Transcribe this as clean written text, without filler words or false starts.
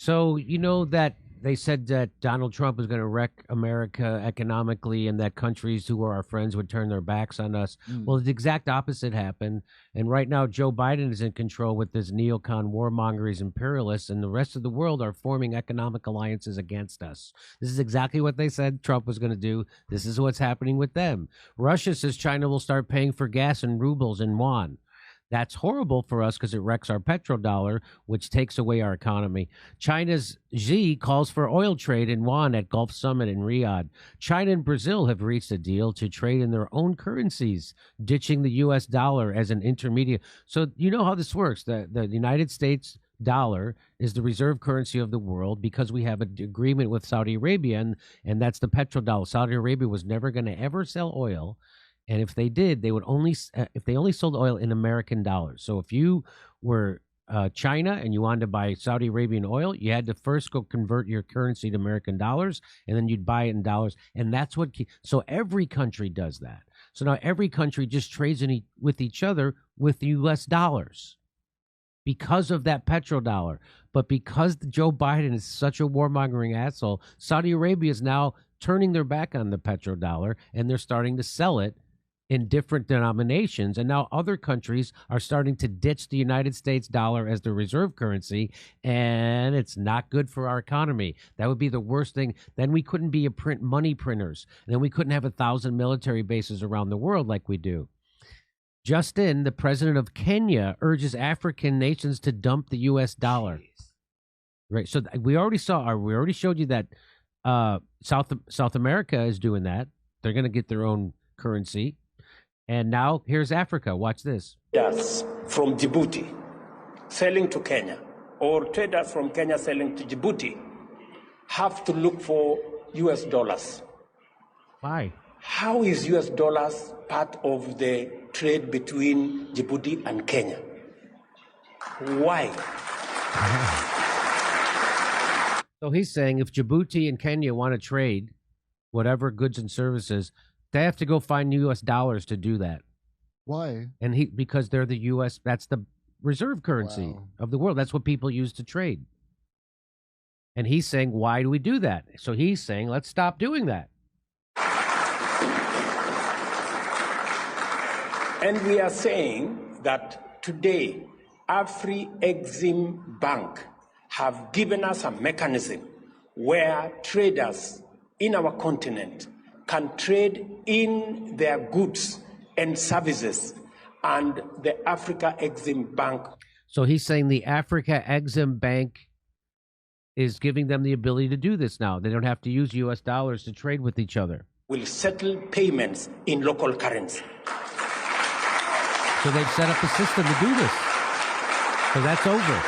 So, you know that they said that Donald Trump was going to wreck America economically and that countries who are our friends would turn their backs on us. Mm. Well, the exact opposite happened. And right now, Joe Biden is in control with this neocon warmongers, imperialists, and the rest of the world are forming economic alliances against us. This is exactly what they said Trump was going to do. This is what's happening with them. Russia says China will start paying for gas in rubles and yuan. That's horrible for us because it wrecks our petrodollar, which takes away our economy. China's Xi calls for oil trade in yuan at Gulf Summit in Riyadh. China and Brazil have reached a deal to trade in their own currencies, ditching the U.S. dollar as an intermediate. So you know how this works. The United States dollar is the reserve currency of the world because we have an agreement with Saudi Arabia, and that's the petrodollar. Saudi Arabia was never going to ever sell oil. And if they did, they would only if they only sold oil in American dollars. So if you were China and you wanted to buy Saudi Arabian oil, you had to first go convert your currency to American dollars, and then you'd buy it in dollars. And that's what. So every country does that. So now every country just trades with each other with U.S. dollars because of that petrodollar. But because Joe Biden is such a warmongering asshole, Saudi Arabia is now turning their back on the petrodollar, and they're starting to sell it in different denominations. And now other countries are starting to ditch the United States dollar as their reserve currency, and it's not good for our economy. That would be the worst thing. Then we couldn't be money printers. And then we couldn't have 1,000 military bases around the world like we do. Just in, the president of Kenya urges African nations to dump the U.S. dollar. Right. So we already showed you that South America is doing that. They're going to get their own currency. And now here's Africa. Watch this. Traders from Djibouti selling to Kenya, or traders from Kenya selling to Djibouti, have to look for US dollars. Why? How is US dollars part of the trade between Djibouti and Kenya? Why? So he's saying if Djibouti and Kenya want to trade whatever goods and services, they have to go find U.S. dollars to do that. Why? And because they're the U.S., that's the reserve currency of the world. That's what people use to trade. And he's saying, why do we do that? So he's saying, let's stop doing that. And we are saying that today, Afri-Exim Bank have given us a mechanism where traders in our continent can trade in their goods and services, and the Africa Exim Bank. So he's saying the Africa Exim Bank is giving them the ability to do this now. They don't have to use U.S. dollars to trade with each other. Will settle payments in local currency. So they've set up a system to do this. So that's over.